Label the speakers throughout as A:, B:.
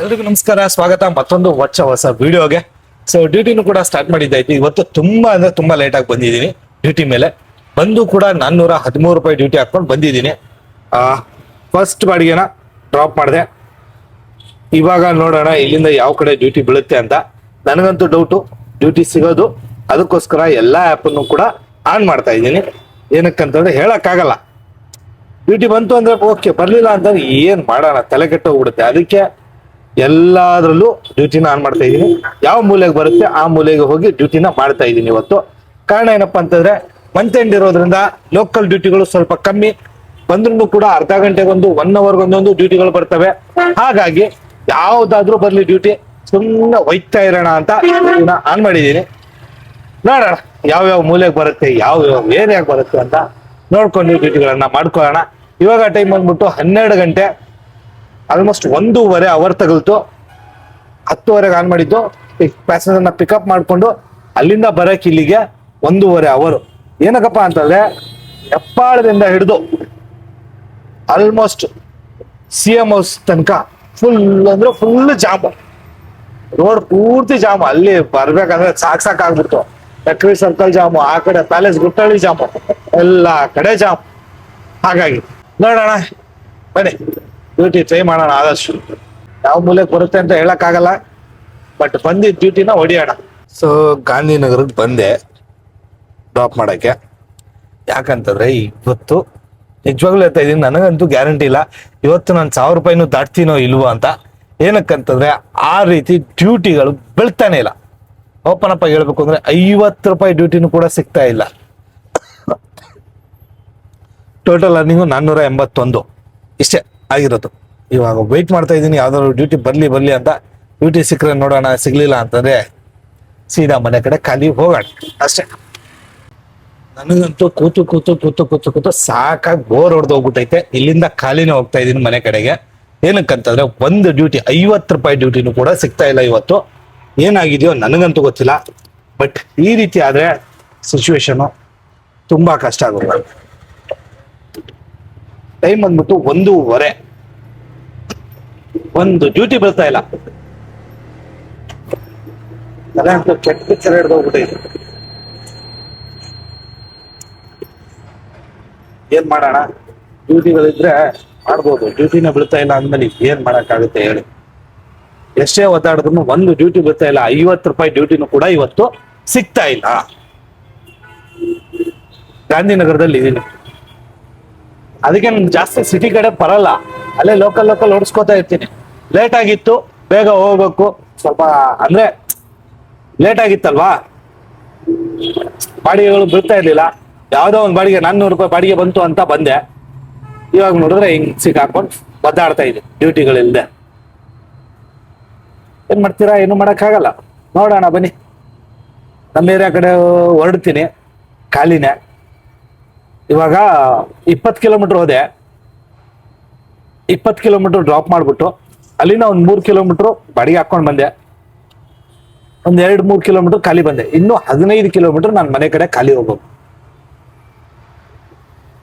A: ಎಲ್ರಿಗೂ ನಮಸ್ಕಾರ, ಸ್ವಾಗತ ಮತ್ತೊಂದು ಹೊಸ ವಿಡಿಯೋಗೆ. ಸೊ ಡ್ಯೂಟಿನೂ ಕೂಡ ಸ್ಟಾರ್ಟ್ ಮಾಡಿದ್ದಾಯ್ತು. ಇವತ್ತು ತುಂಬಾ ಅಂದ್ರೆ ತುಂಬಾ ಲೇಟ್ ಆಗಿ ಬಂದಿದ್ದೀನಿ ಡ್ಯೂಟಿ ಮೇಲೆ. ಬಂದು ಕೂಡ 413 ರೂಪಾಯಿ ಡ್ಯೂಟಿ ಹಾಕೊಂಡು ಬಂದಿದ್ದೀನಿ. ಫಸ್ಟ್ ಬಾಡಿಗೆನ ಡ್ರಾಪ್ ಮಾಡಿದೆ. ಇವಾಗ ನೋಡೋಣ ಇಲ್ಲಿಂದ ಯಾವ ಕಡೆ ಡ್ಯೂಟಿ ಬೀಳುತ್ತೆ ಅಂತ. ನನಗಂತೂ ಡೌಟು ಡ್ಯೂಟಿ ಸಿಗೋದು. ಅದಕ್ಕೋಸ್ಕರ ಎಲ್ಲಾ ಆ್ಯಪನ್ನು ಕೂಡ ಆನ್ ಮಾಡ್ತಾ ಇದ್ದೀನಿ. ಏನಕ್ಕಂತಂದ್ರೆ ಹೇಳಕ್ಕಾಗಲ್ಲ. ಡ್ಯೂಟಿ ಬಂತು ಅಂದ್ರೆ ಓಕೆ, ಬರ್ಲಿಲ್ಲ ಅಂತಂದ್ರೆ ಏನ್ ಮಾಡೋಣ, ತಲೆ ಕೆಟ್ಟೋಗ್ಬಿಡುತ್ತೆ. ಅದಕ್ಕೆ ಎಲ್ಲಾದ್ರಲ್ಲೂ ಡ್ಯೂಟಿನ ಆನ್ ಮಾಡ್ತಾ ಇದ್ದೀನಿ. ಯಾವ ಮೂಲೆಗೆ ಬರುತ್ತೆ ಆ ಮೂಲೆಗೆ ಹೋಗಿ ಡ್ಯೂಟಿನ ಮಾಡ್ತಾ ಇದ್ದೀನಿ ಇವತ್ತು. ಕಾರಣ ಏನಪ್ಪಾ ಅಂತಂದ್ರೆ ಮಂತ್ ಎಂಡ್ ಇರೋದ್ರಿಂದ ಲೋಕಲ್ ಡ್ಯೂಟಿಗಳು ಸ್ವಲ್ಪ ಕಮ್ಮಿ ಬಂದ್ರೂ ಕೂಡ ಅರ್ಧ ಗಂಟೆಗೊಂದು 1 ಅವರ್ಗೊಂದೊಂದು ಡ್ಯೂಟಿಗಳು ಬರ್ತವೆ. ಹಾಗಾಗಿ ಯಾವ್ದಾದ್ರೂ ಬರ್ಲಿ ಡ್ಯೂಟಿ ಸುಮ್ಮನೆ ಒಯ್ತಾ ಇರೋಣ ಅಂತ ಆನ್ ಮಾಡಿದ್ದೀನಿ. ನೋಡೋಣ ಯಾವ್ಯಾವ ಮೂಲೆಗೆ ಬರುತ್ತೆ, ಯಾವ ಏರಿಯಾಗ ಬರುತ್ತೆ ಅಂತ ನೋಡ್ಕೊಂಡು ಡ್ಯೂಟಿಗಳನ್ನ ಮಾಡ್ಕೊಳ್ಳೋಣ. ಇವಾಗ ಟೈಮ್ ಬಂದ್ಬಿಟ್ಟು 12 ಗಂಟೆ, ಆಲ್ಮೋಸ್ಟ್ 1.5 ಅವರ್ ತಗಲ್ತು. 10:30ಗೆ ಆನ್ ಮಾಡಿದ್ದು. ಪ್ಯಾಸೆಂಜರ್ನ ಪಿಕಪ್ ಮಾಡ್ಕೊಂಡು ಅಲ್ಲಿಂದ ಬರಕ್ ಇಲ್ಲಿಗೆ 1.5 ಅವರ್. ಏನಕ್ಕಪ್ಪ ಅಂತಂದ್ರೆ ಹೆಪ್ಪಾಳದಿಂದ ಹಿಡಿದು ಆಲ್ಮೋಸ್ಟ್ CM ಹೌಸ್ ತನಕ ಫುಲ್ ಅಂದ್ರೆ ಫುಲ್ ಜಾಮ್. ರೋಡ್ ಪೂರ್ತಿ ಜಾಮ್. ಅಲ್ಲಿ ಬರ್ಬೇಕಂದ್ರೆ ಸಾಕಾಗ್ಬಿಡ್ತು. ಚಕ್ರಿ ಸರ್ಕಲ್ ಜಾಮು, ಆ ಕಡೆ ಪ್ಯಾಲೇಸ್ ಗುಟ್ಟಳ್ಳಿ ಜಾಮು, ಎಲ್ಲಾ ಕಡೆ ಜಾಮ್. ಹಾಗಾಗಿ ನೋಡೋಣ ಬನ್ನಿ ಡ್ಯೂಟಿ ಟ್ರೈ ಮಾಡೋಣ. ಆದಷ್ಟು ಯಾವ ಮೂಲೆಗೆ ಬರುತ್ತೆ ಅಂತ ಹೇಳಕ್ಕಾಗಲ್ಲ, ಬಟ್ ಬಂದಿದ್ದ ಡ್ಯೂಟಿನ ಹೊಡಿಯೋಣ. ಸೊ ಗಾಂಧಿನಗರಕ್ಕೆ ಬಂದೆ ಡ್ರಾಪ್ ಮಾಡಕ್ಕೆ. ಯಾಕಂತಂದ್ರೆ ಇವತ್ತು ನಿಜವಾಗ್ಲೂ ಹೇಳ್ತಾ ಇದೀನಿ, ನನಗಂತೂ ಗ್ಯಾರಂಟಿ ಇಲ್ಲ ಇವತ್ತು ನಾನು 1000 ರೂಪಾಯಿನೂ ದಾಟ್ತೀನೋ ಇಲ್ವೋ ಅಂತ. ಏನಕ್ಕಂತಂದ್ರೆ ಆ ರೀತಿ ಡ್ಯೂಟಿಗಳು ಬೀಳ್ತಾನೆ ಇಲ್ಲ. ಓಪನ್ ಅಪ್ ಆಗಿ ಹೇಳ್ಬೇಕು ಅಂದ್ರೆ 50 ರೂಪಾಯಿ ಡ್ಯೂಟಿನೂ ಕೂಡ ಸಿಗ್ತಾ ಇಲ್ಲ. ಟೋಟಲ್ ಅರ್ನಿಂಗು 481 ಇಷ್ಟೇ ಆಗಿರೋದು. ಇವಾಗ ವೆಯ್ಟ್ ಮಾಡ್ತಾ ಇದ್ದೀನಿ ಯಾವ್ದಾದ್ರು ಡ್ಯೂಟಿ ಬರ್ಲಿ ಅಂತ. ಡ್ಯೂಟಿ ಸಿಕ್ಕರೆ ನೋಡೋಣ, ಸಿಗ್ಲಿಲ್ಲ ಅಂತಂದ್ರೆ ಸೀದಾ ಮನೆ ಕಡೆ ಖಾಲಿ ಹೋಗೋಣ ಅಷ್ಟೇ. ನನಗಂತೂ ಕೂತು ಸಾಕಾಗಿ ಬೋರ್ ಹೊಡೆದೋಗ್ಬಿಟ್ಟೈತೆ. ಇಲ್ಲಿಂದ ಖಾಲಿನೇ ಹೋಗ್ತಾ ಇದೀನಿ ಮನೆ ಕಡೆಗೆ. ಏನಕ್ಕಂತಂದ್ರೆ ಒಂದು ಡ್ಯೂಟಿ 50 ರೂಪಾಯಿ ಡ್ಯೂಟಿನೂ ಕೂಡ ಸಿಗ್ತಾ ಇಲ್ಲ ಇವತ್ತು. ಏನಾಗಿದೆಯೋ ನನಗಂತೂ ಗೊತ್ತಿಲ್ಲ, ಬಟ್ ಈ ರೀತಿ ಆದ್ರೆ ಸಿಚುವೇಶನ್ ತುಂಬಾ ಕಷ್ಟ ಆಗುತ್ತೆ. ಟೈಮ್ ಬಂದ್ಬಿಟ್ಟು 1:30, ಒಂದು ಡ್ಯೂಟಿ ಬರ್ತಾ ಇಲ್ಲ. ತಲೆ ಅಂತೂ ಕೆಟ್ಟ ಪಿಕ್ಚರ್ ಹಿಡ್ದೋಗ್ಬಿಟ್ಟೈತೆ. ಏನ್ ಮಾಡೋಣ, ಡ್ಯೂಟಿಗಳಿದ್ರೆ ಮಾಡ್ಬೋದು. ಡ್ಯೂಟಿನ ಬೀಳ್ತಾ ಇಲ್ಲ ಅಂದ್ಮೇಲೆ ಏನ್ ಮಾಡಕ್ಕಾಗುತ್ತೆ ಹೇಳಿ. ಎಷ್ಟೇ ಒದ್ದಾಡಿದ್ರು ಒಂದು ಡ್ಯೂಟಿ ಬರ್ತಾ ಇಲ್ಲ. 50 ರೂಪಾಯಿ ಡ್ಯೂಟಿನೂ ಕೂಡ ಇವತ್ತು ಸಿಗ್ತಾ ಇಲ್ಲ. ಗಾಂಧಿನಗರದಲ್ಲಿ ಇದೀನಿ, ಅದಕ್ಕೆ ನಾನು ಜಾಸ್ತಿ ಸಿಟಿ ಕಡೆ ಬರಲ್ಲ. ಅಲ್ಲೇ ಲೋಕಲ್ ಓಡಿಸ್ಕೋತಾ ಇರ್ತೀನಿ. ಲೇಟ್ ಆಗಿತ್ತು, ಬೇಗ ಹೋಗ್ಬೇಕು. ಸ್ವಲ್ಪ ಅಂದ್ರೆ ಲೇಟ್ ಆಗಿತ್ತಲ್ವಾ, ಬಾಡಿಗೆಗಳು ಬೀಳ್ತಾ ಇರ್ಲಿಲ್ಲ. ಯಾವ್ದೋ ಒಂದು ಬಾಡಿಗೆ 400 ರೂಪಾಯಿ ಬಾಡಿಗೆ ಬಂತು ಅಂತ ಬಂದೆ. ಇವಾಗ ನೋಡಿದ್ರೆ ಹಿಂಗ್ ಸಿಕ್ಕಾಕೊಂಡು ಒದ್ದಾಡ್ತಾ ಇದೆ ಡ್ಯೂಟಿಗಳಿಲ್ದೆ. ಏನ್ ಮಾಡ್ತೀರಾ, ಏನು ಮಾಡಕ್ಕಾಗಲ್ಲ. ನೋಡೋಣ ಬನ್ನಿ. ನಮ್ಮ ಏರಿಯಾ ಕಡೆ ಹೊರಡ್ತೀನಿ, ಖಾಲಿನೇ. ಇವಾಗ 20 ಕಿಲೋಮೀಟರ್ ಹೋದೆ. 20 ಕಿಲೋಮೀಟರ್ ಡ್ರಾಪ್ ಮಾಡ್ಬಿಟ್ಟು ಅಲ್ಲಿಂದ ಒಂದು 3 ಕಿಲೋಮೀಟರ್ ಬಾಡಿಗೆ ಹಾಕೊಂಡು ಬಂದೆ. ಒಂದ್ 2-3 ಕಿಲೋಮೀಟರ್ ಖಾಲಿ ಬಂದೆ. ಇನ್ನು 15 ಕಿಲೋಮೀಟರ್ ನಾನು ಮನೆ ಕಡೆ ಖಾಲಿ ಹೋಗ್ಬೇಕು.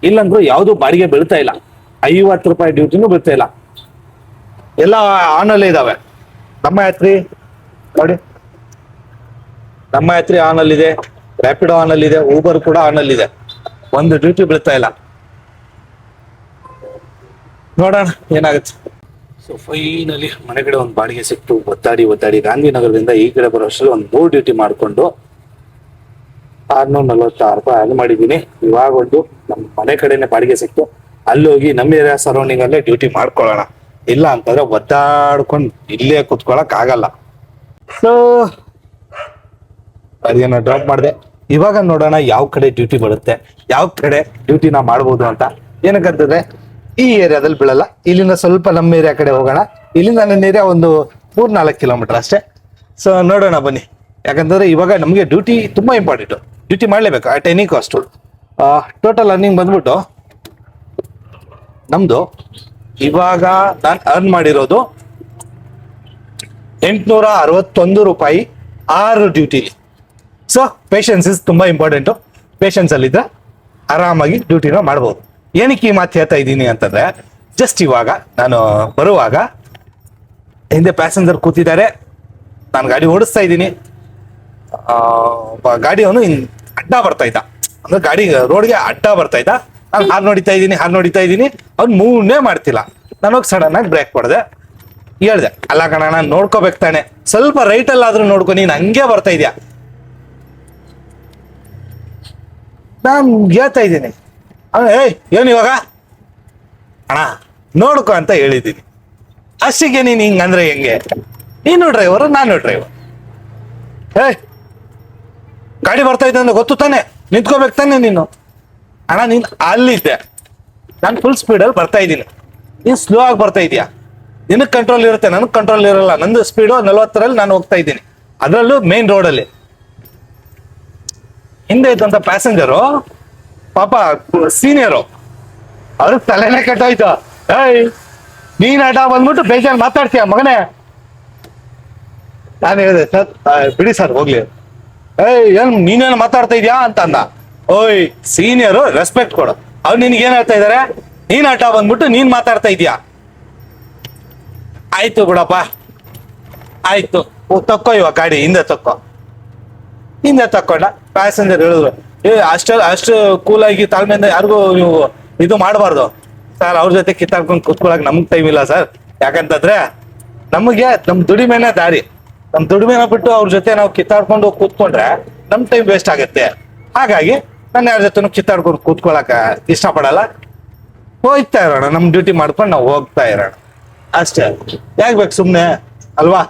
A: ಇಲ್ಲಂದ್ರೂ ಯಾವ್ದು ಬಾಡಿಗೆ ಬೀಳ್ತಾ ಇಲ್ಲ. 50 ರೂಪಾಯಿ ಡ್ಯೂಟಿನೂ ಬೀಳ್ತಾ ಇಲ್ಲ. ಎಲ್ಲ ಆನಲ್ಲೇ ಇದಾವೆ. ನಮ್ಮ ಯಾತ್ರಿ ನೋಡಿ, ನಮ್ಮ ಯಾತ್ರಿ ಆನಲ್ಲಿದೆ, ರ್ಯಾಪಿಡೋ ಆನಲ್ಲಿದೆ, ಊಬರ್ ಕೂಡ ಆನಲ್ಲಿದೆ. ಒಂದು ಡ್ಯೂಟಿ ಬೀಳ್ತಾ ಇಲ್ಲ. ನೋಡೋಣ ಏನಾಗುತ್ತೆ. ಸೊ ಫೈನಲಿ ಮನೆ ಕಡೆ ಒಂದು ಬಾಡಿಗೆ ಸಿಕ್ತು. ಒದ್ದಾಡಿ ಗಾಂಧಿನಗರದಿಂದ ಈ ಕಡೆ ಬರೋ ಅಷ್ಟರಲ್ಲಿ ಒಂದು 3 ಡ್ಯೂಟಿ ಮಾಡಿಕೊಂಡು 646 ರೂಪಾಯಿ ಆನ್ ಮಾಡಿದ್ದೀನಿ. ಇವಾಗ ಒಂದು ನಮ್ಮ ಮನೆ ಕಡೆನೆ ಬಾಡಿಗೆ ಸಿಕ್ತು. ಅಲ್ಲಿ ಹೋಗಿ ನಮ್ಮ ಏರಿಯಾ ಸರೌಂಡಿಂಗ್ ಅಲ್ಲೇ ಡ್ಯೂಟಿ ಮಾಡ್ಕೊಳ್ಳೋಣ. ಇಲ್ಲ ಅಂತಂದ್ರೆ ಒದ್ದಾಡ್ಕೊಂಡು ಇಲ್ಲೇ ಕುತ್ಕೊಳಕ್ ಆಗಲ್ಲ. ಸೊ ಅದೇನ ಡ್ರಾಪ್ ಮಾಡಿದೆ. ಇವಾಗ ನೋಡೋಣ ಯಾವ ಕಡೆ ಡ್ಯೂಟಿ ಬರುತ್ತೆ, ಯಾವ ಕಡೆ ಡ್ಯೂಟಿನ ಮಾಡ್ಬೋದು ಅಂತ. ಏನಕ್ಕಂತಂದ್ರೆ ಈ ಏರಿಯಾದಲ್ಲಿ ಬೀಳಲ್ಲ. ಇಲ್ಲಿಂದ ಸ್ವಲ್ಪ ನಮ್ಮ ಏರಿಯಾ ಕಡೆ ಹೋಗೋಣ. ಇಲ್ಲಿಂದ ನನ್ನ ಏರಿಯಾ ಒಂದು 3-4 ಕಿಲೋಮೀಟರ್ ಅಷ್ಟೇ. ಸೊ ನೋಡೋಣ ಬನ್ನಿ. ಯಾಕಂತಂದ್ರೆ ಇವಾಗ ನಮಗೆ ಡ್ಯೂಟಿ ತುಂಬಾ ಇಂಪಾರ್ಟೆಂಟ್. ಡ್ಯೂಟಿ ಮಾಡ್ಲೇಬೇಕು at any cost. Total earning ಬಂದ್ಬಿಟ್ಟು ನಮ್ದು ಇವಾಗ ನಾನು ಅರ್ನ್ ಮಾಡಿರೋದು 861 ರೂಪಾಯಿ 6 ಡ್ಯೂಟಿ. ಸೊ ಪೇಷನ್ಸ್ ಇಸ್ ತುಂಬಾ ಇಂಪಾರ್ಟೆಂಟು. ಪೇಷನ್ಸ್ ಅಲ್ಲಿದ್ರೆ ಆರಾಮಾಗಿ ಡ್ಯೂಟಿನ ಮಾಡ್ಬೋದು. ಏನಕ್ಕೆ ಈ ಮಾತು ಹೇಳ್ತಾ ಇದ್ದೀನಿ ಅಂತಂದ್ರೆ, ಜಸ್ಟ್ ಇವಾಗ ನಾನು ಬರುವಾಗ ಹಿಂದೆ ಪ್ಯಾಸೆಂಜರ್ ಕೂತಿದ್ದಾರೆ, ನಾನು ಗಾಡಿ ಓಡಿಸ್ತಾ ಇದ್ದೀನಿ. ಗಾಡಿ ಅವನು ಅಡ್ಡ ಬರ್ತಾ ಇದ್ದ, ಅಂದ್ರೆ ಗಾಡಿ ರೋಡ್ಗೆ ಅಡ್ಡ ಬರ್ತಾ ಇದ್ದ. ನಾನು ಹಾರ್ನ್ ಹೊಡಿತಾ ಇದ್ದೀನಿ, ಅವ್ನು ಮೂವ್ನೇ ಮಾಡ್ತಿಲ್ಲ. ನಾನು ಹೋಗಿ ಸಡನ್ ಆಗಿ ಬ್ರೇಕ್ ಹೊಡೆದೆ. ಹೇಳ್ದೆ, ಅಲ್ಲ ಕಣ ನಾನು ನೋಡ್ಕೋಬೇಕು ತಾನೆ, ಸ್ವಲ್ಪ ರೈಟಲ್ಲಾದ್ರೂ ನೋಡ್ಕೊ, ನೀನು ಹಂಗೆ ಬರ್ತಾ ಇದೆಯಾ. ನಾನು ಹೇಳ್ತಾ ಇದ್ದೀನಿ, ಏಯ್ ಏನು ಇವಾಗ ಅಣ್ಣ ನೋಡ್ಕೊ ಅಂತ ಹೇಳಿದ್ದೀನಿ. ಅಷ್ಟಿಗೆ ನೀನು ಹಿಂಗಂದ್ರೆ ಹೆಂಗೆ? ನೀನು ಡ್ರೈವರು, ನಾನು ಡ್ರೈವರ್. ಏಯ್ ಗಾಡಿ ಬರ್ತಾ ಇದ್ದೆ ಅಂದ್ರೆ ಗೊತ್ತು ತಾನೆ, ನಿಂತ್ಕೋಬೇಕು ತಾನೆ ನೀನು. ಅಣ್ಣ ನೀನು ಅಲ್ಲಿದ್ದೆ, ನಾನು ಫುಲ್ ಸ್ಪೀಡಲ್ಲಿ ಬರ್ತಾ ಇದ್ದೀನಿ, ನೀನು ಸ್ಲೋ ಆಗಿ ಬರ್ತಾ ಇದೀಯಾ. ನಿನಗೆ ಕಂಟ್ರೋಲ್ ಇರುತ್ತೆ, ನನಗೆ ಕಂಟ್ರೋಲ್ ಇರಲ್ಲ. ನಂದು ಸ್ಪೀಡು 40ರಲ್ಲಿ ನಾನು ಹೋಗ್ತಾ ಇದ್ದೀನಿ, ಅದರಲ್ಲೂ ಮೇನ್ ರೋಡಲ್ಲಿ. ಹಿಂದೆ ಇದ್ದಂತ ಪ್ಯಾಸೆಂಜರು ಪಾಪ ಸೀನಿಯರು, ಅವ್ರಿಗೆ ತಲೆನೇ ಕೆಟ್ಟೋಯ್ತು. ಏಯ್ ನೀನ್ ಆಟ ಬಂದ್ಬಿಟ್ಟು ಬೇಜಾರು ಮಾತಾಡ್ತೀಯ ಮಗನೇ. ನಾನು ಹೇಳಿದೆ, ಸರ್ ಬಿಡಿ ಸರ್ ಹೋಗ್ಲಿ. ಏಯ್ ಏನ್ ನೀನೇನು ಮಾತಾಡ್ತಾ ಇದ್ಯಾ ಅಂತ ಅಂದ. ಓಯ್ ಸೀನಿಯರು, ರೆಸ್ಪೆಕ್ಟ್ ಕೊಡು. ಅವ್ರು ನಿನ್ಗೆ ಏನ್ ಹೇಳ್ತಾ ಇದಾರೆ, ನೀನ್ ಆಟ ಬಂದ್ಬಿಟ್ಟು ನೀನ್ ಮಾತಾಡ್ತಾ ಇದ್ಯಾ. ಆಯ್ತು ಬಿಡಪ್ಪ, ಆಯ್ತು ತಕ್ಕೋ, ಇವಾಗ ಗಾಡಿ ಹಿಂದೆ ತಕ್ಕೊಂಡ. ಪ್ಯಾಸೆಂಜರ್ ಹೇಳಿದ್ರು, ಅಷ್ಟು ಕೂಲಾಗಿ ತಾಳ್ಮೆಯಿಂದ ಯಾರಿಗೂ ನೀವು ಇದು ಮಾಡಬಾರ್ದು ಸರ್. ಅವ್ರ ಜೊತೆ ಕಿತ್ತಾಡ್ಕೊಂಡು ಕೂತ್ಕೊಳಕ್ ನಮ್ಗೆ ಟೈಮ್ ಇಲ್ಲ ಸರ್. ಯಾಕಂತಂದ್ರೆ ನಮಗೆ ನಮ್ ದುಡಿಮೆನೆ ದಾರಿ. ನಮ್ ದುಡಿಮೆನ ಬಿಟ್ಟು ಅವ್ರ ಜೊತೆ ನಾವು ಕಿತ್ತಾಡ್ಕೊಂಡು ಕೂತ್ಕೊಂಡ್ರೆ ನಮ್ ಟೈಮ್ ವೇಸ್ಟ್ ಆಗುತ್ತೆ. ಹಾಗಾಗಿ ನಾನು ಯಾರ ಜೊತೆ ಕಿತ್ತಾಡ್ಕೊಂಡು ಕೂತ್ಕೊಳಕ ಇಷ್ಟಪಡಲ್ಲ. ಹೋಗ್ತಾ ಇರೋಣ, ನಮ್ ಡ್ಯೂಟಿ ಮಾಡ್ಕೊಂಡು ನಾವು ಹೋಗ್ತಾ ಇರೋಣ ಅಷ್ಟೇ. ಯಾಕೆ ಬೇಕು ಸುಮ್ನೆ ಅಲ್ವಾ?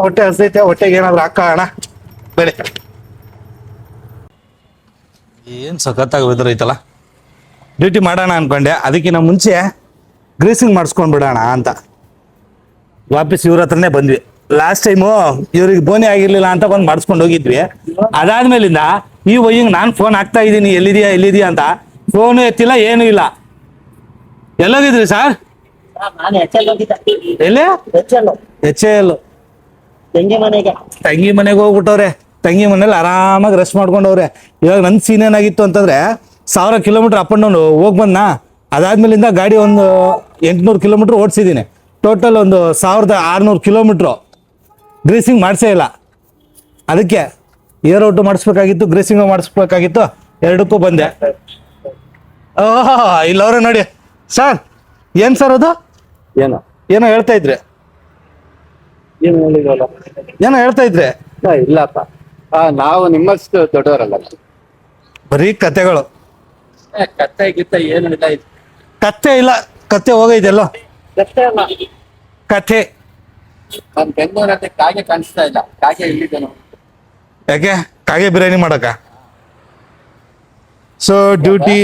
A: ಹೊಟ್ಟೆ ಹಸೈತೆ, ಹೊಟ್ಟೆಗೆ ಏನಾದ್ರು ಹಾಕೋಣ ಬೇರೆ. ಏನ್ ಸಖತ್ತಾಗಿ ವೆದರ್ ಐತಲ್ಲ. ಡ್ಯೂಟಿ ಮಾಡೋಣ ಅನ್ಕೊಂಡೆ, ಅದಕ್ಕಿಂತ ಮುಂಚೆ ಗ್ರೀಸಿಂಗ್ ಮಾಡಿಸ್ಕೊಂಡ್ ಬಿಡೋಣ ಅಂತ ವಾಪಸ್ ಇವ್ರ ಹತ್ರನೇ ಬಂದ್ವಿ. ಲಾಸ್ಟ್ ಟೈಮು ಇವ್ರಿಗೆ ಬೋನಿ ಆಗಿರ್ಲಿಲ್ಲ ಅಂತ ಬಂದು ಮಾಡಿಸ್ಕೊಂಡು ಹೋಗಿದ್ವಿ. ಅದಾದ್ಮೇಲಿಂದ ಈ ವಯ್ಯಂಗ್ ನಾನು ಫೋನ್ ಹಾಕ್ತಾ ಇದ್ದೀನಿ, ಎಲ್ಲಿದೆಯಾ ಅಂತ. ಫೋನು ಎತ್ತಿಲ್ಲ, ಏನೂ ಇಲ್ಲ. ಎಲ್ಲೋಗಿದ್ರಿ ಸರ್? ಎಲ್ಲಿ? HAL ತಂಗಿ ಮನೆಗೆ ಹೋಗ್ಬಿಟ್ಟವ್ರೆ. ತಂಗಿ ಮನೇಲಿ ಆರಾಮಾಗಿ ರೆಸ್ಟ್ ಮಾಡ್ಕೊಂಡವ್ರೆ. ಇವಾಗ ನನ್ನ ಸೀನ್ ಏನಾಗಿತ್ತು ಅಂತಂದ್ರೆ, 1000 ಕಿಲೋಮೀಟರ್ ಅಪ್ ಅಂಡ್ ಡೌನ್ ಹೋಗಿ ಬಂದ. ಅದಾದ್ಮೇಲಿಂದ ಗಾಡಿ ಒಂದು 800 ಕಿಲೋಮೀಟರ್ ಓಡಿಸಿದ್ದೀನಿ. ಟೋಟಲ್ ಒಂದು 1600 ಕಿಲೋಮೀಟ್ರು ಗ್ರೀಸಿಂಗ್ ಮಾಡಿಸೇ ಇಲ್ಲ. ಅದಕ್ಕೆ ಏರ್ ಔಟು ಮಾಡಿಸ್ಬೇಕಾಗಿತ್ತು, ಗ್ರೀಸಿಂಗು ಮಾಡಿಸ್ಬೇಕಾಗಿತ್ತು, ಎರಡಕ್ಕೂ ಬಂದೆ. ಓಹ್ ಇಲ್ಲವ್ರೆ ನೋಡಿ ಸರ್. ಏನ್ ಸರ್ ಅದು? ಏನೋ ಹೇಳ್ತಾ ಇದ್ರಿ, ಏನೋ ಹೇಳ್ತಾ ಇದ್ರೆ.
B: ಇಲ್ಲಪ್ಪ, ನಾವು ನಿಮ್ಮಷ್ಟು ದೊಡ್ಡವರಲ್ಲ.
A: ಬರೀ ಕತೆಗಳು.
B: ಕತ್ತೆ ಗಿತ್ತೆ ಏನು ಇಲ್ಲ.
A: ಕತ್ತೆ ಇಲ್ಲ, ಕತ್ತೆ ಹೋಗೈತೆಲ್ಲ. ಕಥೆ
B: ನನ್ ಬೆಂಗಳೂರಲ್ಲಿ ಕಾಗೆ ಕಾಣಿಸ್ತಾ ಇಲ್ಲ. ಕಾಗೆ ಇಲ್ಲಿದ್ದೇನು?
A: ಯಾಕೆ? ಕಾಗೆ ಬಿರಿಯಾನಿ ಮಾಡಕ? ಸೊ ಡ್ಯೂಟಿ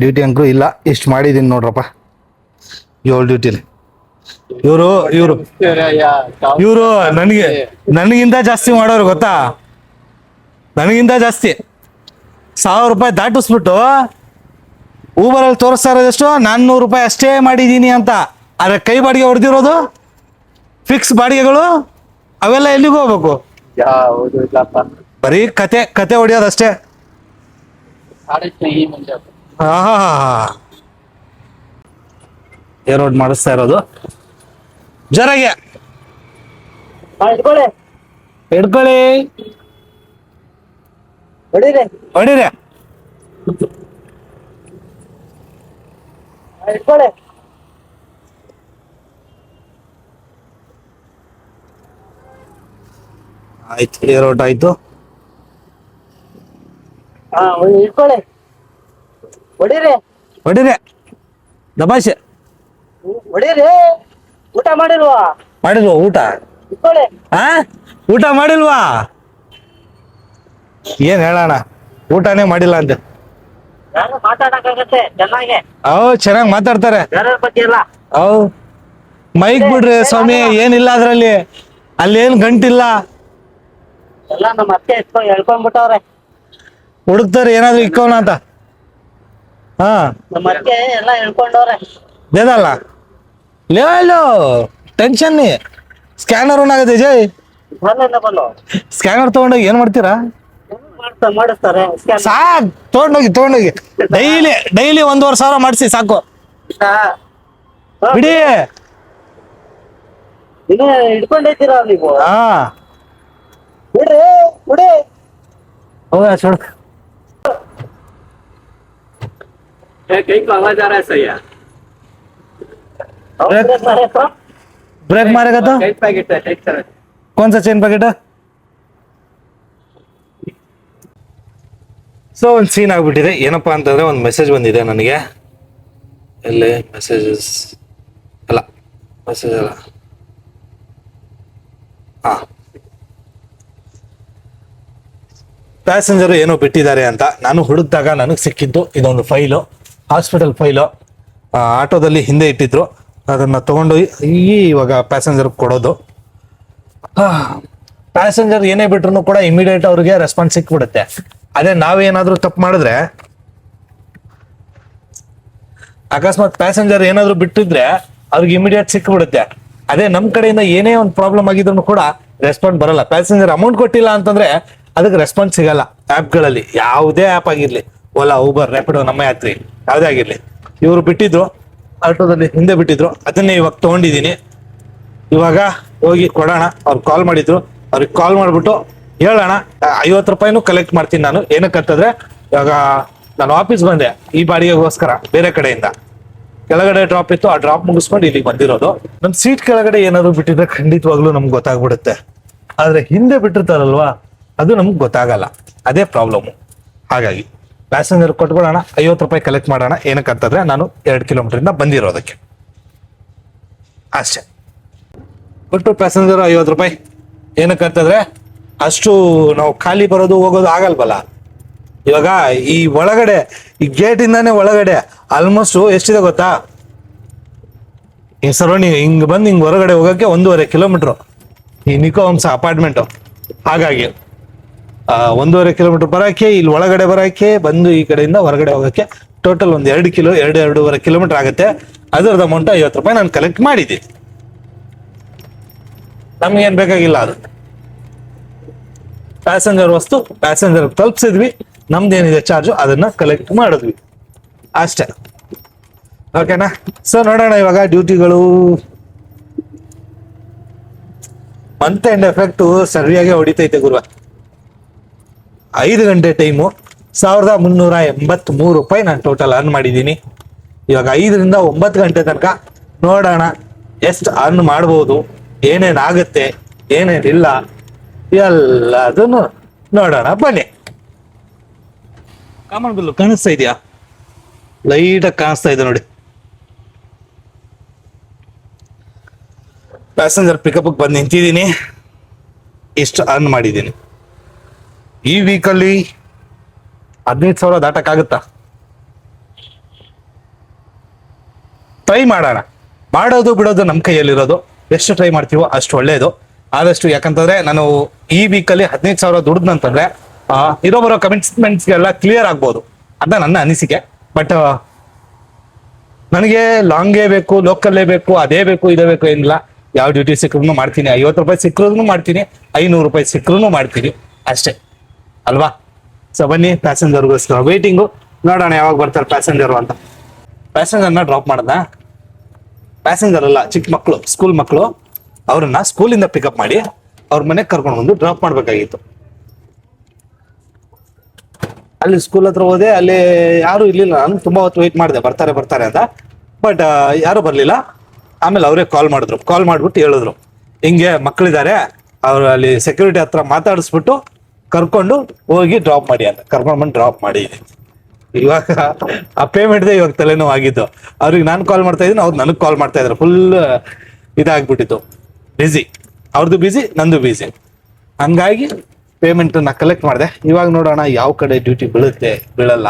A: ಡ್ಯೂಟಿ ಅಂಕರು ಇಲ್ಲ. ಇಷ್ಟು ಮಾಡಿದೀನಿ ನೋಡ್ರಪ್ಪ, 7 ಡ್ಯೂಟಿಲಿ. ಇವರು ನನಗಿಂತ ಜಾಸ್ತಿ ಮಾಡೋರು ಗೊತ್ತಾ? ನನಗಿಂತ ಜಾಸ್ತಿ 1000 ರೂಪಾಯಿ ದಾಟಿಸ್ಬಿಟ್ಟು ಊಬರಲ್ಲಿ ತೋರಿಸ್ತಾ ಇರೋದೆಷ್ಟು? 400 ರೂಪಾಯಿ ಅಷ್ಟೇ ಮಾಡಿದೀನಿ ಅಂತ. ಆದ್ರೆ ಕೈ ಬಾಡಿಗೆ ಹೊಡೆದಿರೋದು, ಫಿಕ್ಸ್ ಬಾಡಿಗೆಗಳು ಅವೆಲ್ಲ ಎಲ್ಲಿಗೂ ಹೋಗ್ಬೇಕು.
B: ಯಾವುದು ಇಲ್ಲಪ್ಪ,
A: ಬರೀ ಕತೆ ಹೊಡಿಯೋದಷ್ಟೇ. ಏರ್ ರೋಡ್ ಮಾಡಿಸ್ತಾ ಇರೋದು ಜರಗೆ. ಹಿಡ್ಕೊಳ್ಳಿ, ಹೊಡಿರಿ. ಆಯ್ತು, ಏರ್ ಔಟ್ ಆಯ್ತು. ಹೊಡಿರಿ ದಬಾಶೆ.
C: ಊಟ ಮಾಡಿಲ್ವಾ?
A: ಊಟ ಊಟ ಮಾಡಿಲ್ವಾ? ಏನ್ ಹೇಳೋಣ, ಊಟನೇ ಮಾಡಿಲ್ಲ ಅಂತ.
C: ನಾನು ಮಾತಾಡಕ್ಕಾಗತ್ತೆ ಚೆನ್ನಾಗಿ.
A: ಚೆನ್ನಾಗಿ ಮಾತಾಡ್ತಾರೆ.
C: ಬೇರೆಯವ್ರ ಬಗ್ಗೆ ಎಲ್ಲ
A: ಮೈಕ್ ಬಿಡ್ರಿ ಸ್ವಾಮಿ, ಏನಿಲ್ಲ ಅದ್ರಲ್ಲಿ. ಅಲ್ಲೇನ್ ಗಂಟಿಲ್ಲ.
C: ಎಲ್ಲ ನಮ್ಮ ಅತ್ತೆ ಹೇಳ್ಕೊಂಡ್ಬಿಟ್ಟವ್ರೆ.
A: ಹುಡುಕ್ತಾರೆ ಏನಾದ್ರು ಇಕ್ಕೋಣ ಅಂತ.
C: ನಮ್ಮ ಅತ್ತೆ ಎಲ್ಲ ಹೇಳ್ಕೊಂಡವ್ರೆ.
A: ದೇದಲ್ಲ ಲೇಳು ಟೆನ್ಷನ್. ಸ್ಕ್ಯಾನರ್ ಆಗುತ್ತೆ ಜೈ.
C: ಬಲ್ಲು
A: ಸ್ಕ್ಯಾನರ್ ತಗೊಂಡೋಗಿ ಏನ್ ಮಾಡ್ತೀರಾ?
C: ಮಾಡಿಸ್ತಾರೆ ಸ್ಕ್ಯಾನ್
A: ಸಾಕ್ ತಗೊಂಡೋಗಿ ಡೈಲಿ 1,500 ಮಾಡಿಸಿ ಸಾಕು ಬಿಡಿ.
C: ಇನ್ನು ಹಿಡ್ಕೊಂಡಿದ್ದೀರಾ ನೀವು
A: ಹಾ
C: ಬಿಡ್ರಿ ಬಿಡಿ
A: ಹೋಗ छोड़
B: कहीं को आवाज आ रहा है सही है।
A: ब्रेक मारेगा तो
B: कई पैकेट है एक तरह
A: कौन सा चेन पैकेट है? ಸೊ ಒಂದು ಸೀನ್ ಆಗ್ಬಿಟ್ಟಿದೆ. ಏನಪ್ಪಾ ಅಂತಂದ್ರೆ ಒಂದು ಮೆಸೇಜ್ ಬಂದಿದೆ ನನಗೆ. ಎಲ್ಲಿ ಮೆಸೇಜಸ್ ಅಲ್ಲ ಹಾ, ಪ್ಯಾಸೆಂಜರ್ ಏನೋ ಬಿಟ್ಟಿದ್ದಾರೆ ಅಂತ ನಾನು ಹುಡುಕ್ದಾಗ ನನಗೆ ಸಿಕ್ಕಿದ್ದು ಇದೊಂದು ಫೈಲು, ಹಾಸ್ಪಿಟಲ್ ಫೈಲು. ಆಟೋದಲ್ಲಿ ಹಿಂದೆ ಇಟ್ಟಿದ್ರು, ಅದನ್ನ ತಗೊಂಡು ಇವಾಗ ಪ್ಯಾಸೆಂಜರ್ ಕೊಡೋದು. ಪ್ಯಾಸೆಂಜರ್ ಏನೇ ಬಿಟ್ರು ಕೂಡ ಇಮಿಡಿಯೇಟ್ ಅವ್ರಿಗೆ ರೆಸ್ಪಾನ್ಸ್ ಸಿಕ್ಬಿಡುತ್ತೆ. ಅದೇ ನಾವೇನಾದ್ರೂ ತಪ್ಪು ಮಾಡಿದ್ರೆ, ಅಕಸ್ಮಾತ್ ಪ್ಯಾಸೆಂಜರ್ ಏನಾದ್ರು ಬಿಟ್ಟಿದ್ರೆ ಅವ್ರಿಗೆ ಇಮಿಡಿಯೇಟ್ ಸಿಕ್ಬಿಡುತ್ತೆ. ಅದೇ ನಮ್ ಕಡೆಯಿಂದ ಏನೇ ಒಂದು ಪ್ರಾಬ್ಲಮ್ ಆಗಿದ್ರು ಕೂಡ ರೆಸ್ಪಾನ್ಸ್ ಬರಲ್ಲ. ಪ್ಯಾಸೆಂಜರ್ ಅಮೌಂಟ್ ಕೊಟ್ಟಿಲ್ಲ ಅಂತಂದ್ರೆ ಅದಕ್ಕೆ ರೆಸ್ಪಾನ್ಸ್ ಸಿಗಲ್ಲ. ಆ್ಯಪ್ಗಳಲ್ಲಿ ಯಾವುದೇ ಆ್ಯಪ್ ಆಗಿರ್ಲಿ, ಓಲಾ, ಊಬರ್, ರ್ಯಾಪಿಡೋ, ನಮ್ಮ ಯಾತ್ರಿ ಯಾವುದೇ ಆಗಿರ್ಲಿ, ಇವರು ಬಿಟ್ಟಿದ್ರು ಆಟೋದಲ್ಲಿ ಹಿಂದೆ ಬಿಟ್ಟಿದ್ರು, ಅದನ್ನೇ ಇವಾಗ ತಗೊಂಡಿದ್ದೀನಿ. ಇವಾಗ ಹೋಗಿ ಕೊಡೋಣ. ಅವ್ರು ಕಾಲ್ ಮಾಡಿದ್ರು, ಅವ್ರಿಗೆ ಕಾಲ್ ಮಾಡ್ಬಿಟ್ಟು ಹೇಳೋಣ. 50 ರೂಪಾಯಿನೂ ಕಲೆಕ್ಟ್ ಮಾಡ್ತೀನಿ ನಾನು. ಏನಕ್ಕಂತಂದ್ರೆ ಇವಾಗ ನಾನು ಆಫೀಸ್ ಬಂದೆ ಈ ಬಾಡಿಗೆಗೋಸ್ಕರ ಬೇರೆ ಕಡೆಯಿಂದ. ಕೆಳಗಡೆ ಡ್ರಾಪ್ ಇತ್ತು, ಆ ಡ್ರಾಪ್ ಮುಗಿಸ್ಕೊಂಡು ಇಲ್ಲಿಗೆ ಬಂದಿರೋದು. ನಮ್ ಸೀಟ್ ಕೆಳಗಡೆ ಏನಾದ್ರು ಬಿಟ್ಟಿದ್ರೆ ಖಂಡಿತವಾಗ್ಲೂ ನಮ್ಗೆ ಗೊತ್ತಾಗ್ಬಿಡುತ್ತೆ. ಆದ್ರೆ ಹಿಂದೆ ಬಿಟ್ಟಿರ್ತಾರಲ್ವಾ, ಅದು ನಮ್ಗೆ ಗೊತ್ತಾಗಲ್ಲ. ಅದೇ ಪ್ರಾಬ್ಲಮ್ಮು. ಹಾಗಾಗಿ ಪ್ಯಾಸೆಂಜರ್ ಕೊಟ್ಬಿಡೋಣ, 50 ರೂಪಾಯಿ ಕಲೆಕ್ಟ್ ಮಾಡೋಣ. ಏನಕ್ಕಂತಂದ್ರೆ ನಾನು 2 ಕಿಲೋಮೀಟರ್ ಬಂದಿರೋದಕ್ಕೆ ಅಷ್ಟೇ. ಕೊಟ್ಟು ಪ್ಯಾಸೆಂಜರ್ 50 ರೂಪಾಯಿ. ಏನಕ್ಕಂತಂದ್ರೆ ಅಷ್ಟು ನಾವು ಖಾಲಿ ಬರೋದು ಹೋಗೋದು ಆಗಲ್ವಲ್ಲ. ಇವಾಗ ಈ ಒಳಗಡೆ ಈ ಗೇಟ್ ಇಂದಾನೆ ಒಳಗಡೆ ಆಲ್ಮೋಸ್ಟ್ ಎಷ್ಟಿದೆ ಗೊತ್ತಾ? ಈ ಸರೌಂಡಿಂಗ್ ಹಿಂಗ್ ಬಂದು ಹಿಂಗ್ ಹೊರಗಡೆ ಹೋಗಕ್ಕೆ 1.5 ಕಿಲೋಮೀಟರ್ ಈ ನಿಕೋ ವಂಶ ಅಪಾರ್ಟ್ಮೆಂಟ್. ಹಾಗಾಗಿ 1.5 ಕಿಲೋಮೀಟರ್ ಬರೋಕ್ಕೆ, ಇಲ್ಲಿ ಒಳಗಡೆ ಬರೋಕ್ಕೆ, ಬಂದು ಈ ಕಡೆಯಿಂದ ಹೊರಗಡೆ ಹೋಗಕ್ಕೆ ಟೋಟಲ್ ಒಂದು 2.5 ಕಿಲೋಮೀಟರ್ ಆಗುತ್ತೆ. ಅದರದ ಅಮೌಂಟ್ 50 ರೂಪಾಯಿ ನಾನು ಕಲೆಕ್ಟ್ ಮಾಡಿದ್ದೀನಿ. ನಮ್ಗೇನ್ ಬೇಕಾಗಿಲ್ಲ ಅದು. ಪ್ಯಾಸೆಂಜರ್ ವಸ್ತು ಪ್ಯಾಸೆಂಜರ್ ತಲುಪಿಸಿದ್ವಿ, ನಮ್ದೇನಿದೆ ಚಾರ್ಜು ಅದನ್ನ ಕಲೆಕ್ಟ್ ಮಾಡಿದ್ವಿ ಅಷ್ಟೇ. ಓಕೆನಾ? ಸೊ ನೋಡೋಣ ಇವಾಗ ಡ್ಯೂಟಿಗಳು. ಮಂತ್ ಎಂಡ್ ಎಫೆಕ್ಟ್ ಸರಿಯಾಗಿ ಹೊಡಿತೈತೆ ಗುರುವ. 5 ಗಂಟೆ ಟೈಮು 1383 ರೂಪಾಯಿ ನಾನು ಟೋಟಲ್ ಅರ್ನ್ ಮಾಡಿದ್ದೀನಿ. ಇವಾಗ 5 ರಿಂದ 9 ಗಂಟೆ ತನಕ ನೋಡೋಣ ಎಷ್ಟು ಅರ್ನ್ ಮಾಡ್ಬೋದು, ಏನೇನಾಗುತ್ತೆ, ಏನೇನಿಲ್ಲ ಎಲ್ಲದನ್ನು ನೋಡೋಣ ಬನ್ನಿ. ಕಾಮನ್ ಬಿಲ್ಲು ಕಾಣಿಸ್ತಾ ಇದೆಯಾ? ಲೈಟಾಗಿ ಕಾಣಿಸ್ತಾ ಇದೆ ನೋಡಿ. ಪ್ಯಾಸೆಂಜರ್ ಪಿಕಪ್ ಬಂದು ನಿಂತಿದ್ದೀನಿ. ಇಷ್ಟು ಅರ್ನ್ ಮಾಡಿದ್ದೀನಿ. ಈ ವೀಕಲ್ಲಿ 15,000 ದಾಟಕ್ಕಾಗುತ್ತಾ? ಟ್ರೈ ಮಾಡೋಣ. ಮಾಡೋದು ಬಿಡೋದು ನಮ್ಮ ಕೈಯಲ್ಲಿರೋದು. ಎಷ್ಟು ಟ್ರೈ ಮಾಡ್ತೀವೋ ಅಷ್ಟು ಒಳ್ಳೇದು. ಆದಷ್ಟು, ಯಾಕಂತಂದ್ರೆ ನಾನು ಈ ವೀಕಲ್ಲಿ 15,000 ದುಡಿದ್ನಂತಂದ್ರೆ ಇರೋ ಬರೋ ಕಮಿಟ್ಮೆಂಟ್ಸ್ಗೆಲ್ಲ ಕ್ಲಿಯರ್ ಆಗ್ಬೋದು ಅಂತ ನನ್ನ ಅನಿಸಿಕೆ. ಬಟ್ ನನಗೆ ಲಾಂಗೇ ಬೇಕು, ಲೋಕಲ್ಲೇ ಬೇಕು, ಅದೇ ಬೇಕು, ಇದೇ ಬೇಕು ಏನಿಲ್ಲ. ಯಾವ ಡ್ಯೂಟಿ ಸಿಕ್ಕರೂ ಮಾಡ್ತೀನಿ. 50 ರೂಪಾಯಿ ಸಿಕ್ಕರೂ ಮಾಡ್ತೀನಿ, 500 ರೂಪಾಯಿ ಸಿಕ್ಕರೂ ಮಾಡ್ತೀನಿ ಅಷ್ಟೇ ಅಲ್ವಾ? ಸೊ ಬನ್ನಿ, ಪ್ಯಾಸೆಂಜರ್ಗೋಸ್ಕರ ವೇಟಿಂಗು. ನೋಡೋಣ ಯಾವಾಗ ಬರ್ತಾರೆ ಪ್ಯಾಸೆಂಜರು ಅಂತ. ಪ್ಯಾಸೆಂಜರ್ನ ಡ್ರಾಪ್ ಮಾಡ್ದ? ಪ್ಯಾಸೆಂಜರ್ ಅಲ್ಲ, ಚಿಕ್ಕ ಮಕ್ಕಳು, ಸ್ಕೂಲ್ ಮಕ್ಕಳು. ಅವ್ರನ್ನ ಸ್ಕೂಲಿಂದ ಪಿಕಪ್ ಮಾಡಿ ಅವ್ರ ಮನೆಗೆ ಕರ್ಕೊಂಡು ಬಂದು ಡ್ರಾಪ್ ಮಾಡ್ಬೇಕಾಗಿತ್ತು. ಅಲ್ಲಿ ಸ್ಕೂಲ್ ಹತ್ರ ಹೋದೆ, ಅಲ್ಲಿ ಯಾರು ಇರ್ಲಿಲ್ಲ. ನಾನು ತುಂಬಾ ಹೊತ್ತು ವೆಯ್ಟ್ ಮಾಡಿದೆ, ಬರ್ತಾರೆ ಅಂತ. ಬಟ್ ಯಾರು ಬರ್ಲಿಲ್ಲ. ಆಮೇಲೆ ಅವರೇ ಕಾಲ್ ಮಾಡಿದ್ರು. ಕಾಲ್ ಮಾಡ್ಬಿಟ್ಟು ಹೇಳಿದ್ರು, ಹಿಂಗೆ ಮಕ್ಕಳಿದ್ದಾರೆ, ಅವ್ರು ಅಲ್ಲಿ ಸೆಕ್ಯೂರಿಟಿ ಹತ್ರ ಮಾತಾಡಿಸ್ಬಿಟ್ಟು ಕರ್ಕೊಂಡು ಹೋಗಿ ಡ್ರಾಪ್ ಮಾಡಿ ಅಂತ. ಕರ್ಕೊಂಡು ಬಂದು ಡ್ರಾಪ್ ಮಾಡಿ. ಇವಾಗ ಆ ಪೇಮೆಂಟ್ದೇ ಇವಾಗ ತಲೆನೋವು ಆಗಿದ್ದು. ಅವ್ರಿಗೆ ನಾನು ಕಾಲ್ ಮಾಡ್ತಾ ಇದ್ದೀನಿ, ಅವ್ರು ನನಗೆ ಕಾಲ್ ಮಾಡ್ತಾ ಇದ್ರು. ಫುಲ್ ಇದಾಗ್ಬಿಟ್ಟಿತ್ತು, ಬಿಸಿ. ಅವ್ರದ್ದು ಬಿಸಿ, ನಂದು ಬಿಸಿ. ಹಂಗಾಗಿ ಪೇಮೆಂಟ್ ನಾ ಕಲೆಕ್ಟ್ ಮಾಡಿದೆ. ಇವಾಗ ನೋಡೋಣ ಯಾವ ಕಡೆ ಡ್ಯೂಟಿ ಬೀಳುತ್ತೆ, ಬೀಳಲ್ಲ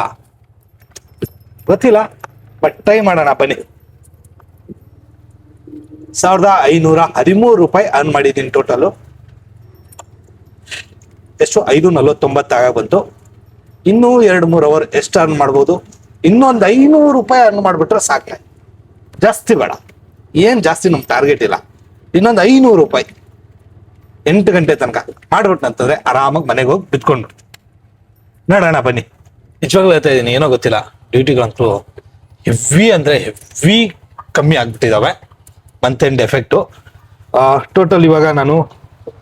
A: ಗೊತ್ತಿಲ್ಲ. ಬಟ್ ಟ್ರೈ ಮಾಡೋಣ ಬನ್ನಿ. 1513 ರೂಪಾಯಿ ಅರ್ನ್ ಮಾಡಿದ್ದೀನಿ ಟೋಟಲು. ಎಷ್ಟು? 5:49 ಆಗ ಬಂತು. ಇನ್ನೂ 2-3 ಅವರ್ ಎಷ್ಟು ಅರ್ನ್ ಮಾಡ್ಬೋದು? ಇನ್ನೊಂದು 500 ರೂಪಾಯಿ ಅರ್ನ್ ಮಾಡ್ಬಿಟ್ರೆ ಸಾಕೆ, ಜಾಸ್ತಿ ಬೇಡ. ಏನ್ ಜಾಸ್ತಿ ನಮ್ ಟಾರ್ಗೆಟ್ ಇಲ್ಲ. ಇನ್ನೊಂದು 500 ರೂಪಾಯಿ 8 ಗಂಟೆ ತನಕ ಮಾಡ್ಬಿಟ್ನಂತಂದ್ರೆ ಆರಾಮಾಗಿ ಮನೆಗೆ ಹೋಗಿ ಬಿತ್ಕೊಂಡ್ಬಿಡ್ತು. ನೋಡೋಣ ಬನ್ನಿ. ನಿಜವಾಗ್ಲೂ ಹೇಳ್ತಾ ಇದ್ದೀನಿ, ಏನೋ ಗೊತ್ತಿಲ್ಲ, ಡ್ಯೂಟಿಗಳಂತೂ ಹೆವಿ ಅಂದ್ರೆ ಹೆವಿ ಕಮ್ಮಿ ಆಗ್ಬಿಟ್ಟಿದಾವೆ ಮಂತ್ ಎಂಡ್ ಎಫೆಕ್ಟು. ಟೋಟಲ್ ಇವಾಗ ನಾನು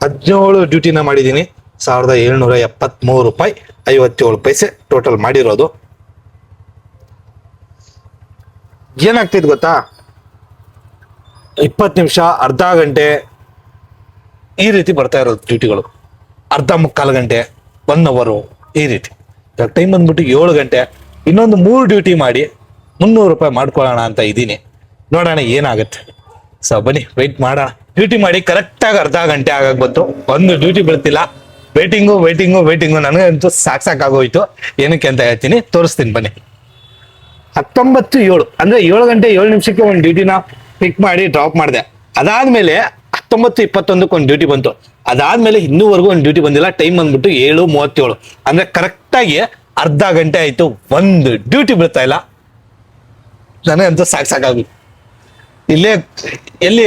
A: 17 ಡ್ಯೂಟಿನ ಮಾಡಿದ್ದೀನಿ. 1773 ರೂಪಾಯಿ 57 ಪೈಸೆ ಟೋಟಲ್ ಮಾಡಿರೋದು. ಏನಾಗ್ತಿದ್ ಗೊತ್ತಾ, 20 ನಿಮಿಷ, ಅರ್ಧ ಗಂಟೆ ಈ ರೀತಿ ಬರ್ತಾ ಇರೋದು ಡ್ಯೂಟಿಗಳು. ಅರ್ಧ ಮುಕ್ಕಾಲು ಗಂಟೆ, 1 ಅವರ್ ಈ ರೀತಿ. ಇವಾಗ ಟೈಮ್ ಬಂದ್ಬಿಟ್ಟು 7 ಗಂಟೆ. ಇನ್ನೊಂದು 3 ಡ್ಯೂಟಿ ಮಾಡಿ 300 ರೂಪಾಯಿ ಮಾಡ್ಕೊಳ್ಳೋಣ ಅಂತ ಇದ್ದೀನಿ. ನೋಡೋಣ ಏನಾಗುತ್ತೆ. ಸೊ ಬನ್ನಿ ವೆಯ್ಟ್ ಮಾಡೋಣ. ಡ್ಯೂಟಿ ಮಾಡಿ ಕರೆಕ್ಟಾಗಿ ಅರ್ಧ ಗಂಟೆ ಆಗಕ್ ಬಂತು, ಒಂದು ಡ್ಯೂಟಿ ಬರ್ತಿಲ್ಲ. ವೇಟಿಂಗು ನನಗಂತೂ ಸಾಕಾಗೋಯ್ತು. ಏನಕ್ಕೆ ಅಂತ ಹೇಳ್ತೀನಿ, ತೋರಿಸ್ತೀನಿ ಬನ್ನಿ. 19:07 ಅಂದ್ರೆ 7 ಗಂಟೆ 7 ನಿಮಿಷಕ್ಕೆ ಒಂದು ಡ್ಯೂಟಿನ ಪಿಕ್ ಮಾಡಿ ಡ್ರಾಪ್ ಮಾಡಿದೆ. ಅದಾದ್ಮೇಲೆ 19:21 ಒಂದು ಡ್ಯೂಟಿ ಬಂತು. ಅದಾದ್ಮೇಲೆ ಇನ್ನೂವರೆಗೂ ಒಂದು ಡ್ಯೂಟಿ ಬಂದಿಲ್ಲ. ಟೈಮ್ ಬಂದ್ಬಿಟ್ಟು 7:37 ಅಂದ್ರೆ ಕರೆಕ್ಟಾಗಿ ಅರ್ಧ ಗಂಟೆ ಆಯ್ತು, ಒಂದು ಡ್ಯೂಟಿ ಬರ್ತಾ ಇಲ್ಲ. ನನಗಂತೂ ಸಾಕಾಗೋಯ್ತು. ಇಲ್ಲೇ ಎಲ್ಲಿ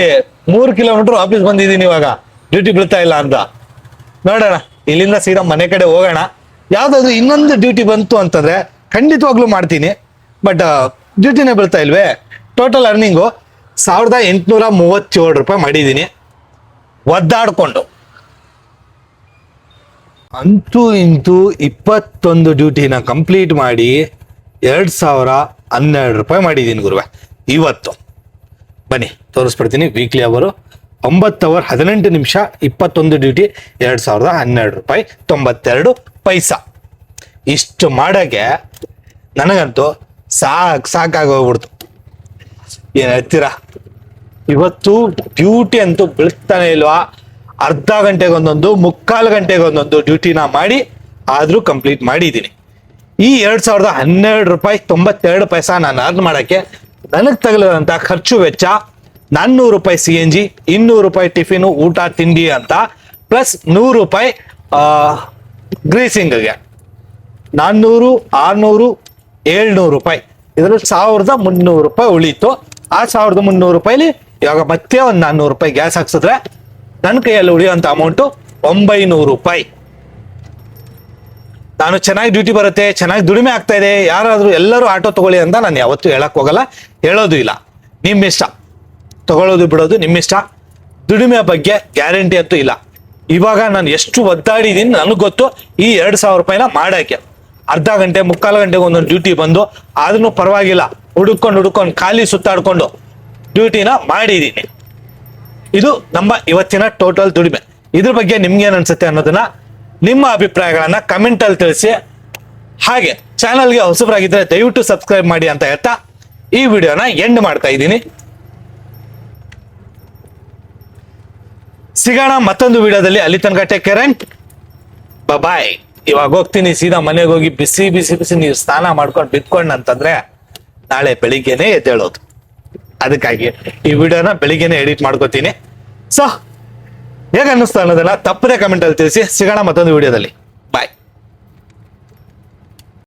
A: 3 ಕಿಲೋಮೀಟರ್ ಆಫೀಸ್ ಬಂದಿದ್ದೀನಿ ಇವಾಗ, ಡ್ಯೂಟಿ ಬೀಳ್ತಾ ಇಲ್ಲ ಅಂತ. ನೋಡೋಣ, ಇಲ್ಲಿಂದ ಸೀದಾ ಮನೆ ಕಡೆ ಹೋಗೋಣ. ಯಾವ್ದಾದ್ರು ಇನ್ನೊಂದು ಡ್ಯೂಟಿ ಬಂತು ಅಂತಂದ್ರೆ ಖಂಡಿತವಾಗ್ಲೂ ಮಾಡ್ತೀನಿ. ಬಟ್ ಡ್ಯೂಟಿನೇ ಬೀಳ್ತಾ ಇಲ್ವೇ. ಟೋಟಲ್ ಅರ್ನಿಂಗು 1837 ರೂಪಾಯಿ ಮಾಡಿದ್ದೀನಿ ಒದ್ದಾಡ್ಕೊಂಡು. ಅಂತೂ ಇಂತೂ 21 ಡ್ಯೂಟಿನ ಕಂಪ್ಲೀಟ್ ಮಾಡಿ 2012 ರೂಪಾಯಿ ಮಾಡಿದ್ದೀನಿ ಗುರುವೆ ಇವತ್ತು. ಬನ್ನಿ ತೋರಿಸ್ಬಿಡ್ತೀನಿ. ವೀಕ್ಲಿ ಅವರು 9 ಅವರ್ 18 ನಿಮಿಷ 21 ಡ್ಯೂಟಿ 2012 ರೂಪಾಯಿ 92 ಪೈಸಾ. ಇಷ್ಟು ಮಾಡೋಕ್ಕೆ ನನಗಂತೂ ಸಾಕಾಗೋಗ್ಬಿಡ್ತು. ಏನ್ ಹೇಳ್ತೀರಾ, ಇವತ್ತು ಡ್ಯೂಟಿ ಅಂತೂ ಬೀಳ್ತಾನೆ ಇಲ್ವಾ. ಅರ್ಧ ಗಂಟೆಗೊಂದೊಂದು, ಮುಕ್ಕಾಲು ಗಂಟೆಗೊಂದೊಂದು ಡ್ಯೂಟಿನ ಮಾಡಿ ಆದ್ರೂ ಕಂಪ್ಲೀಟ್ ಮಾಡಿದ್ದೀನಿ. ಈ 2012 ರೂಪಾಯಿ 92 ಪೈಸಾ ನಾನು ಅರ್ನ್ ಮಾಡಕ್ಕೆ ನನಗೆ ತಗಲದಂತ ಖರ್ಚು ವೆಚ್ಚ 400 ರೂಪಾಯಿ CNG, 200 ರೂಪಾಯಿ ಟಿಫಿನು ಊಟ ತಿಂಡಿ ಅಂತ, ಪ್ಲಸ್ 100 ರೂಪಾಯಿ ಗ್ರೀಸಿಂಗ್ಗೆ, 400, 600, 700 ರೂಪಾಯಿ. ಇದರಲ್ಲಿ 1300 ರೂಪಾಯಿ ಉಳೀತು. ಆ 1300 ರೂಪಾಯಿಲಿ ಇವಾಗ ಮತ್ತೆ ಒಂದು 400 ರೂಪಾಯಿ ಗ್ಯಾಸ್ ಹಾಕ್ಸಿದ್ರೆ ನನ್ನ ಕೈಯಲ್ಲಿ ಉಳಿಯುವಂತ ಅಮೌಂಟು 900 ರೂಪಾಯಿ. ನಾನು ಚೆನ್ನಾಗಿ ಡ್ಯೂಟಿ ಬರುತ್ತೆ, ಚೆನ್ನಾಗಿ ದುಡಿಮೆ ಆಗ್ತಾ ಇದೆ, ಯಾರಾದ್ರೂ ಎಲ್ಲರೂ ಆಟೋ ತಗೊಳ್ಳಿ ಅಂತ ನಾನು ಯಾವತ್ತೂ ಹೇಳಕ್ ಹೋಗಲ್ಲ, ಹೇಳೋದು ಇಲ್ಲ. ನಿಮ್ಮ ಇಷ್ಟ, ತಗೊಳ್ಳೋದು ಬಿಡೋದು ನಿಮ್ಮಿಷ್ಟ. ದುಡಿಮೆ ಬಗ್ಗೆ ಗ್ಯಾರಂಟಿ ಅಂತೂ ಇಲ್ಲ. ಇವಾಗ ನಾನು ಎಷ್ಟು ಒದ್ದಾಡಿದ್ದೀನಿ ನನಗೆ ಗೊತ್ತು. ಈ 2000 ರೂಪಾಯಿನ ಮಾಡಕ್ಕೆ ಅರ್ಧ ಗಂಟೆ, ಮುಕ್ಕಾಲು ಗಂಟೆಗೆ ಒಂದೊಂದು ಡ್ಯೂಟಿ ಬಂದು ಆದ್ರೂ ಪರವಾಗಿಲ್ಲ, ಹುಡುಕೊಂಡು ಖಾಲಿ ಸುತ್ತಾಡ್ಕೊಂಡು ಡ್ಯೂಟಿನ ಮಾಡಿದ್ದೀನಿ. ಇದು ನಮ್ಮ ಇವತ್ತಿನ ಟೋಟಲ್ ದುಡಿಮೆ. ಇದ್ರ ಬಗ್ಗೆ ನಿಮ್ಗೆ ಏನ್ ಅನ್ಸುತ್ತೆ ಅನ್ನೋದನ್ನ, ನಿಮ್ಮ ಅಭಿಪ್ರಾಯಗಳನ್ನ ಕಮೆಂಟ್ ಅಲ್ಲಿ ತಿಳಿಸಿ. ಹಾಗೆ ಚಾನಲ್ಗೆ ಹೊಸಬರಾಗಿದ್ರೆ ದಯವಿಟ್ಟು ಸಬ್ಸ್ಕ್ರೈಬ್ ಮಾಡಿ ಅಂತ ಹೇಳ್ತಾ ಈ ವಿಡಿಯೋನ ಎಂಡ್ ಮಾಡ್ತಾ ಇದ್ದೀನಿ. ಸಿಗೋಣ ಮತ್ತೊಂದು ವಿಡಿಯೋದಲ್ಲಿ. ಅಲ್ಲಿ ತನಕ ಟೇಕ್ ಕೇರ್ ಅಂಡ್ ಬಾಯ್. ಇವಾಗ ಹೋಗ್ತೀನಿ ಸೀದಾ ಮನೆಗೆ ಹೋಗಿ ಬಿಸಿ ನೀರು ಸ್ನಾನ ಮಾಡ್ಕೊಂಡು ಬಿತ್ಕೊಂಡು ಅಂತಂದ್ರೆ ನಾಳೆ ಬೆಳಿಗ್ಗೆನೆ ಎದ್ದೇಳೋದು. ಅದಕ್ಕಾಗಿ ಈ ವಿಡಿಯೋನ ಬೆಳಿಗ್ಗೆನೆ ಎಡಿಟ್ ಮಾಡ್ಕೋತೀನಿ. ಸೊ ಹೇಗೆ ಅನ್ನಿಸ್ತಾ ಅನ್ನೋದನ್ನ ತಪ್ಪದೆ ಕಮೆಂಟ್ ಅಲ್ಲಿ ತಿಳಿಸಿ. ಸಿಗೋಣ ಮತ್ತೊಂದು ವಿಡಿಯೋದಲ್ಲಿ.